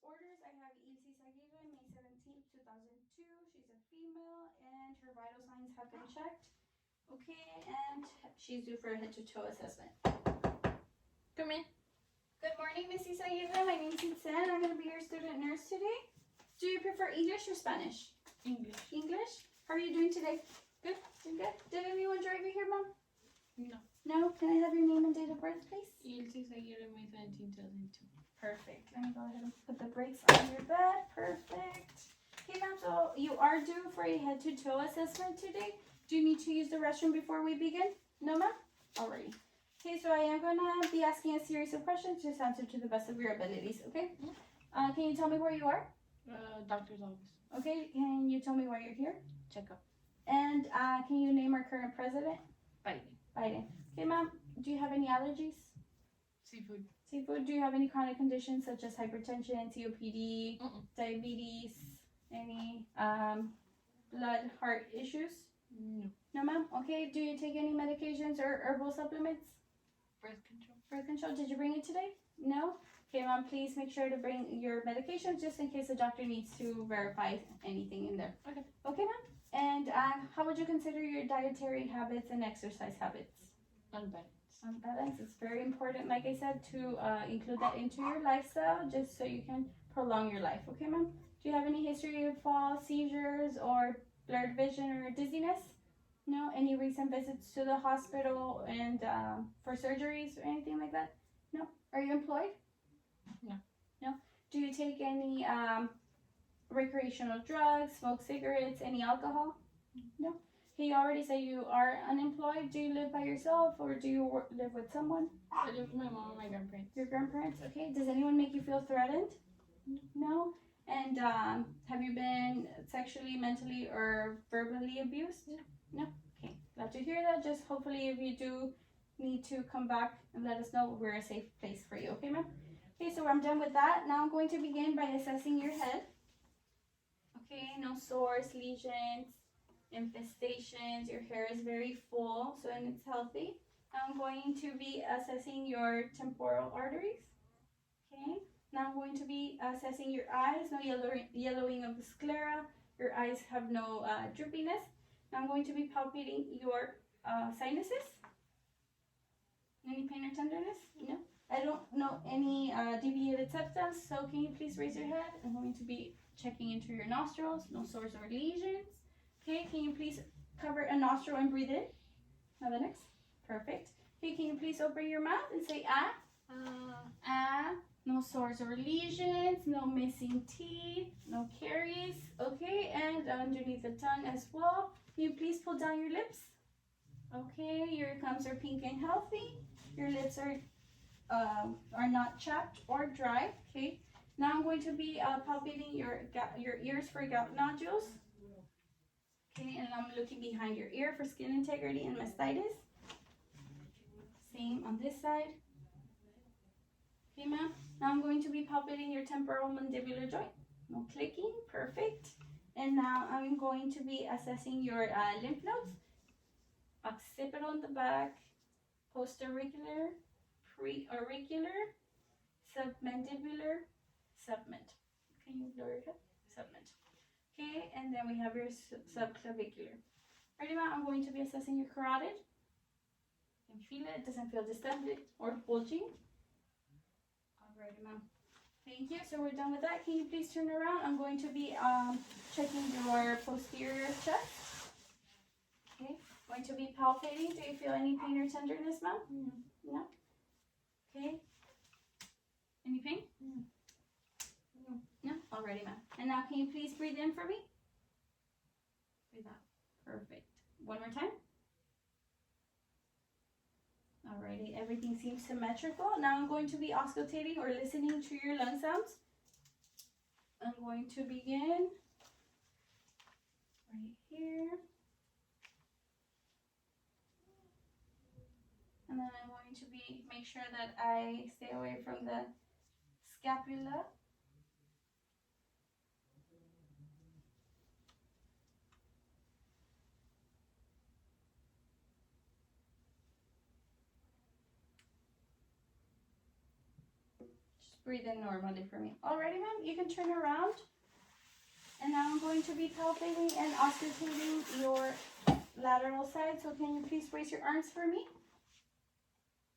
orders, I have Isis Aguirre, May 17th, 2002. She's a female, and her vital signs have been checked. Okay, and she's due for a head-to-toe assessment. Come in. Good morning, Mrs. Aguirre. My name is Itzel. I'm going to be your student nurse today. Do you prefer English or Spanish? English. English? How are you doing today? Good? You're good? Did anyone drive you here, Mom? No. No? Can I have your name and date of birth, please? Ilse Aguirre, May 17, 2002. Perfect. Let me go ahead and put the brakes on your bed. Perfect. Okay, ma'am, so you are due for a head-to-toe assessment today. Do you need to use the restroom before we begin? No, ma'am? Alrighty. Okay, so I am going to be asking a series of questions. Just answer to the best of your abilities, okay? Can you tell me where you are? Doctor's office. Okay, can you tell me why you're here? Checkup. And can you name our current president? Biden. Biden. Okay, ma'am, do you have any allergies? Seafood. Seafood. Do you have any chronic conditions such as hypertension, COPD, diabetes, any blood, heart issues? No. No, ma'am. Okay. Do you take any medications or herbal supplements? Birth control. Birth control. Did you bring it today? No. Okay, ma'am. Please make sure to bring your medications just in case the doctor needs to verify anything in there. Okay. Okay, ma'am. And how would you consider your dietary habits and exercise habits? Unbalanced. Balance is very important, like I said, to include that into your lifestyle just so you can prolong your life. Okay, ma'am? Do you have any history of falls, seizures, or blurred vision or dizziness? No? Any recent visits to the hospital and for surgeries or anything like that? No? Are you employed? No. No? Do you take any recreational drugs, smoke cigarettes, any alcohol? No? Okay, you already said you are unemployed. Do you live by yourself or do you live with someone? I live with my mom and my grandparents. Your grandparents? Okay. Does anyone make you feel threatened? No? And have you been sexually, mentally, or verbally abused? No? Okay. Glad to hear that. Just hopefully if you do need to come back and let us know, we're a safe place for you. Okay, ma'am? Okay, so I'm done with that. Now I'm going to begin by assessing your head. Okay, no sores, lesions, infestations. Your hair is very full, so and it's healthy. I'm going to be assessing your temporal arteries. Okay. Now I'm going to be assessing your eyes. No yellowing of the sclera. Your eyes have no droopiness. Now I'm going to be palpating your sinuses. Any pain or tenderness? No. I don't know any deviated septum, so can you please raise your head? I'm going to be checking into your nostrils. No sores or lesions. Okay, can you please cover a nostril and breathe in? Now the next. Perfect. Okay, can you please open your mouth and say ah? Ah. No sores or lesions, no missing teeth, no caries. Okay, and underneath the tongue as well. Can you please pull down your lips? Okay, your gums are pink and healthy. Your lips are not chapped or dry. Okay, now I'm going to be palpating your ears for gout nodules. Okay, and I'm looking behind your ear for skin integrity and mastitis. Same on this side. Okay, ma'am. Now I'm going to be palpating your temporal mandibular joint. No clicking. Perfect. And now I'm going to be assessing your lymph nodes. Occipital in the back, postauricular, preauricular, submandibular, subment. Can you blur it up? Subment. Okay, and then we have your subclavicular. Ready, ma'am? I'm going to be assessing your carotid. You can feel it. It doesn't feel distended or bulging. Alrighty, ma'am. Thank you. So we're done with that. Can you please turn around? I'm going to be checking your posterior chest. Okay. Going to be palpating. Do you feel any pain or tenderness, ma'am? No. Okay. Any pain? No? Alrighty, ma'am. And now can you please breathe in for me? Breathe out. Perfect. One more time. Alrighty, everything seems symmetrical. Now I'm going to be auscultating or listening to your lung sounds. I'm going to begin right here. And then I'm going to make sure that I stay away from the scapula. Just breathe in normally for me. Alrighty, ma'am, you can turn around. And now I'm going to be palpating and auscultating your lateral side. So can you please raise your arms for me?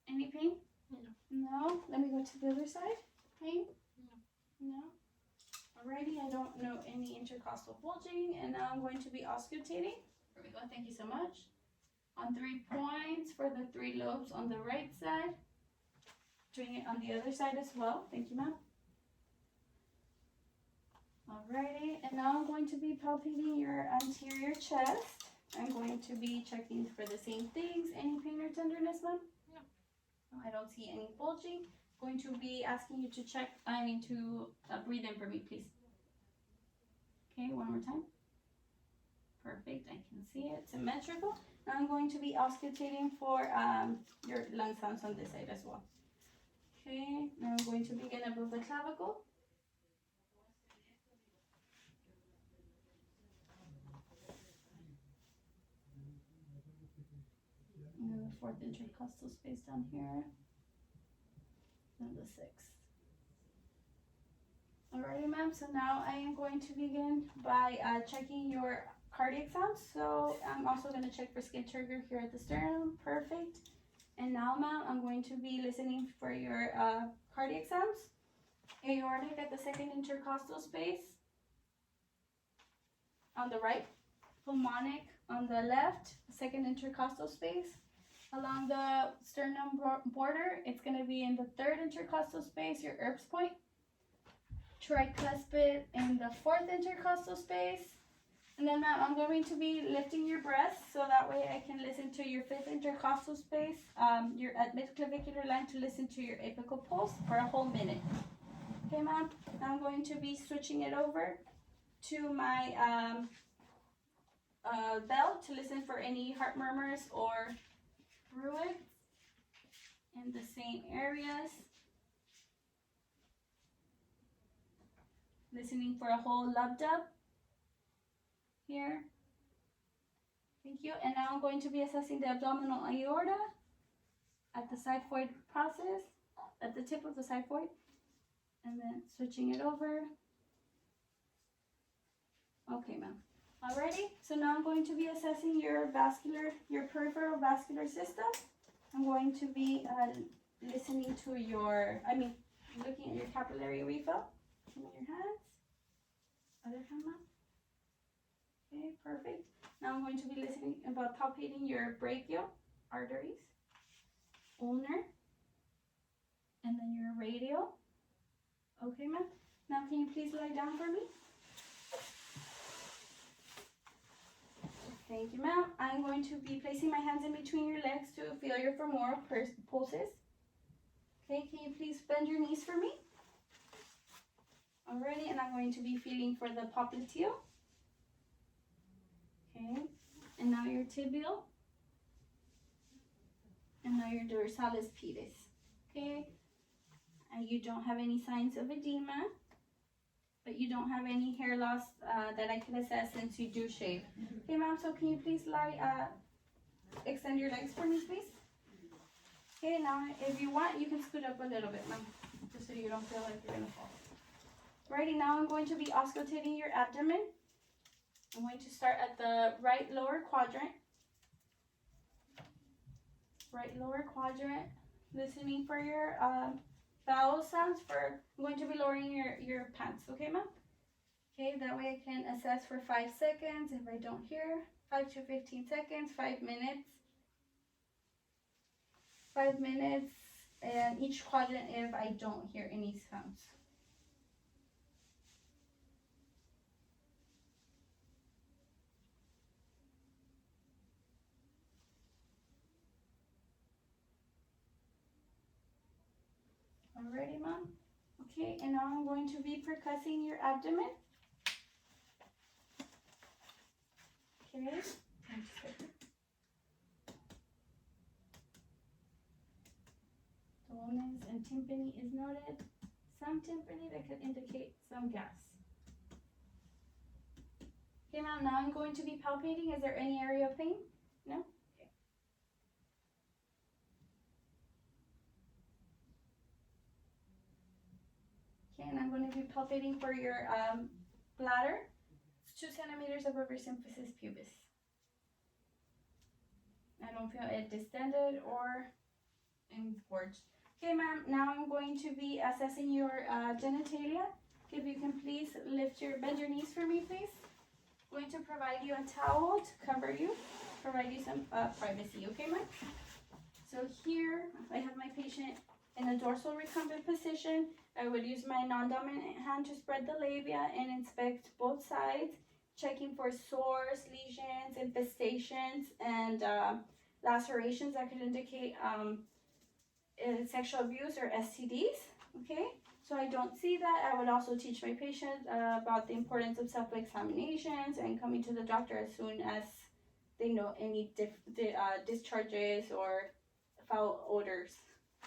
Any pain? No. No? Let me go to the other side. Pain? No. No? Alrighty, I don't know any intercostal bulging. And now I'm going to be auscultating. Here we go, thank you so much. On 3 points for the 3 lobes on the right side. Doing it on the other side as well. Thank you, ma'am. Alrighty, and now I'm going to be palpating your anterior chest. I'm going to be checking for the same things. Any pain or tenderness, ma'am? No. No, I don't see any bulging. Going to be asking you to breathe in for me, please. Okay, one more time. Perfect, I can see it. Symmetrical. Now I'm going to be auscultating for your lung sounds on this side as well. Okay, now I'm going to begin above the clavicle. And then the 4th intercostal space down here. And the 6th. Alrighty, ma'am. So now I am going to begin by checking your cardiac sounds. So I'm also going to check for skin turgor here at the sternum. Perfect. And now, ma'am, I'm going to be listening for your cardiac sounds. Aortic at the 2nd intercostal space on the right. Pulmonic on the left, 2nd intercostal space. Along the sternum border, it's going to be in the 3rd intercostal space, your Erb's point. Tricuspid in the 4th intercostal space. And then, ma'am, I'm going to be lifting your breast so that way I can listen to your 5th intercostal space, your mid-clavicular line to listen to your apical pulse for a whole minute. Okay, ma'am? Now I'm going to be switching it over to my bell to listen for any heart murmurs or fluids in the same areas. Listening for a whole lub-dub here. Thank you. And now I'm going to be assessing the abdominal aorta at the xiphoid process, at the tip of the xiphoid, and then switching it over. Okay, ma'am. Alrighty, so now I'm going to be assessing your peripheral vascular system. I'm going to be looking at your capillary refill. Give me your hands. Other hand, ma'am. Okay, perfect. Now I'm going to be palpating your brachial arteries, ulnar, and then your radial. Okay, ma'am. Now can you please lie down for me? Thank you, ma'am. I'm going to be placing my hands in between your legs to feel your femoral pulses. Okay, can you please bend your knees for me? Alrighty, and I'm going to be feeling for the popliteal. Okay, and now your tibial. And now your dorsalis pedis. Okay, and you don't have any signs of edema, but you don't have any hair loss that I can assess since you do shave. Okay, ma'am, so can you please extend your legs for me, please? Okay, now if you want, you can scoot up a little bit, ma'am, just so you don't feel like you're gonna fall. Righty, now I'm going to be auscultating your abdomen. I'm going to start at the right lower quadrant. Right lower quadrant, listening for your bowel sounds. I'm going to be lowering your pants, okay, ma'am? Okay, that way I can assess for 5 seconds if I don't hear. 5 to 15 seconds, 5 minutes. 5 minutes, and each quadrant if I don't hear any sounds. Alrighty, ma'am. Okay, and now I'm going to be percussing your abdomen. Okay. Dullness and tympany is noted. Some tympany that could indicate some gas. Okay, ma'am, now I'm going to be palpating. Is there any area of pain? No? Okay. Okay, and I'm going to be palpating for your bladder. It's 2 centimeters above your symphysis pubis. I don't feel it distended or engorged. Okay, ma'am, now I'm going to be assessing your genitalia. If you can please bend your knees for me, please. I'm going to provide you a towel to cover you, provide you some privacy, okay, ma'am? So here, I have my patient in a dorsal recumbent position. I would use my non-dominant hand to spread the labia and inspect both sides, checking for sores, lesions, infestations, and lacerations that could indicate sexual abuse or STDs, okay? So I don't see that. I would also teach my patient about the importance of self-examinations and coming to the doctor as soon as they know any discharges or foul odors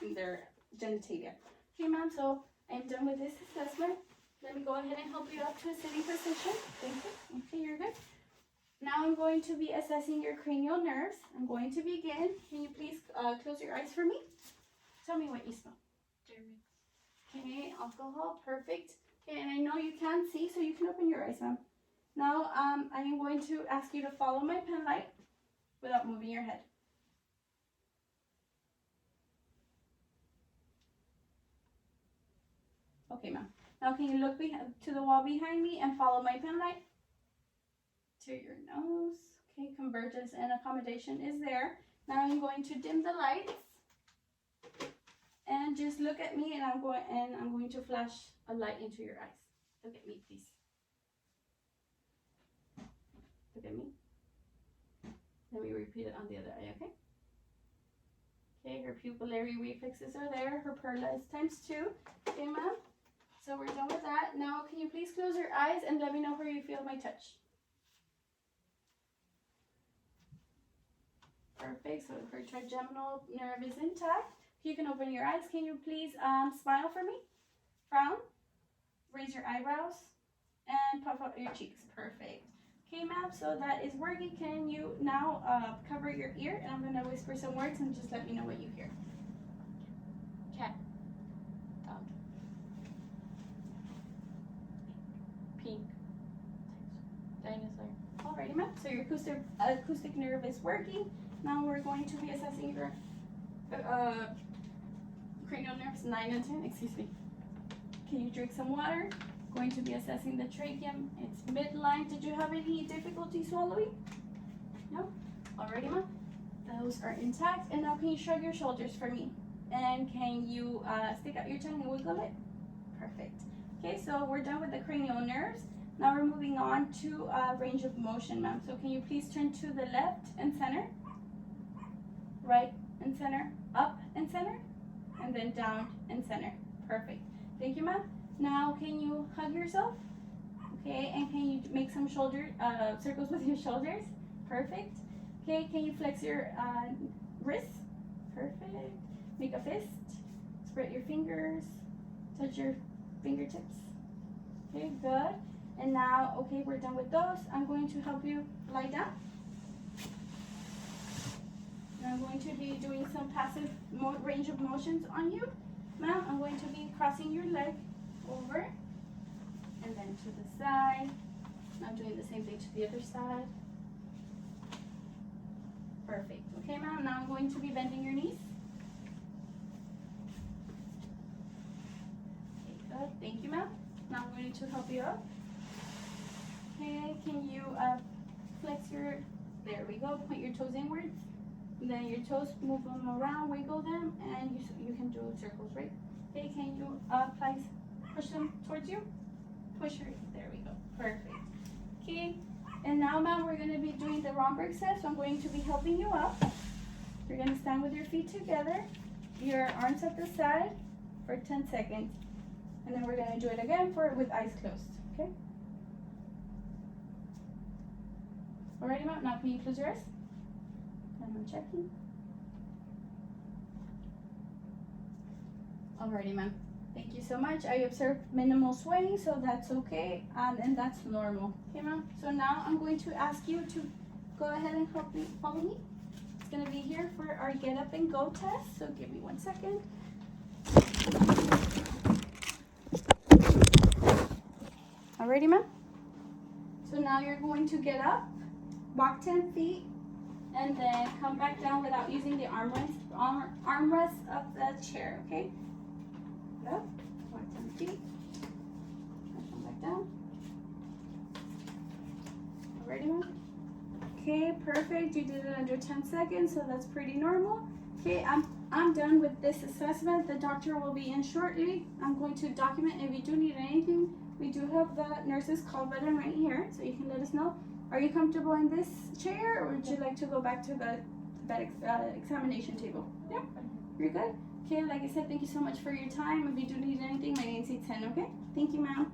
in their genitalia. Okay, ma'am, so I'm done with this assessment. Let me go ahead and help you up to a sitting position. Thank you. Okay, you're good. Now I'm going to be assessing your cranial nerves. I'm going to begin. Can you please close your eyes for me? Tell me what you smell. Okay, alcohol, perfect. Okay, and I know you can't see, so you can open your eyes, ma'am. Now, I am going to ask you to follow my pen light without moving your head. Okay, ma'am. Now, can you look to the wall behind me and follow my pen light? To your nose. Okay, convergence and accommodation is there. Now I'm going to dim the lights. And just look at me, and I'm going to flash a light into your eyes. Look at me, please. Look at me. Let me repeat it on the other eye, okay? Okay, her pupillary reflexes are there. Her perla is ×2. Okay, ma'am? So we're done with that. Now, can you please close your eyes and let me know where you feel my touch? Perfect. So her trigeminal nerve is intact. You can open your eyes. Can you please smile for me? Frown. Raise your eyebrows. And puff out your cheeks. Perfect. Okay, ma'am. So that is working. Can you now cover your ear? And I'm going to whisper some words and just let me know what you hear. Cat. Dog. Pink. Dinosaur. Alrighty, ma'am. So your acoustic nerve is working. Now we're going to be assessing your cranial nerves 9 and 10. Excuse me. Can you drink some water? Going to be assessing the tracheum. It's midline. Did you have any difficulty swallowing? No? Alrighty, ma'am. Those are intact. And now can you shrug your shoulders for me? And can you stick out your tongue and wiggle it? Perfect. Okay, so we're done with the cranial nerves. Now we're moving on to range of motion, ma'am. So can you please turn to the left and center, right and center, up and center, and then down and center. Perfect. Thank you, ma'am. Now can you hug yourself? Okay, and can you make some shoulder circles with your shoulders? Perfect. Okay, can you flex your wrists? Perfect. Make a fist. Spread your fingers. Touch your fingertips. Okay, good. And now, okay, we're done with those. I'm going to help you lie down. And I'm going to be doing some passive range of motions on you. Ma'am, I'm going to be crossing your leg over and then to the side. I'm doing the same thing to the other side. Perfect. Okay, ma'am, now I'm going to be bending your knees. Okay, good. Thank you, ma'am. Now I'm going to help you up. Okay, can you flex your, there we go, point your toes inward. Then your toes, move them around, wiggle them, and you can do circles, right? Okay, can you push them towards you? Push her, there we go, perfect. Okay, and now, ma'am, we're going to be doing the Romberg set, so I'm going to be helping you up. You're going to stand with your feet together, your arms at the side for 10 seconds. And then we're going to do it again with eyes closed, okay? Alrighty, ma'am, now can you close your eyes? And I'm checking. Alrighty, ma'am. Thank you so much. I observed minimal swaying, so that's okay, and that's normal. Okay, ma'am? So now I'm going to ask you to go ahead and follow me. It's going to be here for our get up and go test, so give me 1 second. Alrighty, ma'am? So now you're going to get up, walk 10 feet, and then come back down without using the armrest of the chair, okay? Get up, walk 10 feet, and come back down. Alrighty, ma'am? Okay, perfect. You did it under 10 seconds, so that's pretty normal. Okay, I'm done with this assessment. The doctor will be in shortly. I'm going to document if you do need anything. We do have the nurse's call button right here, so you can let us know. Are you comfortable in this chair, or would you like to go back to that examination table? Yeah, you're good? Okay, like I said, thank you so much for your time. If you do need anything, my name's Ethan, okay? Thank you, ma'am.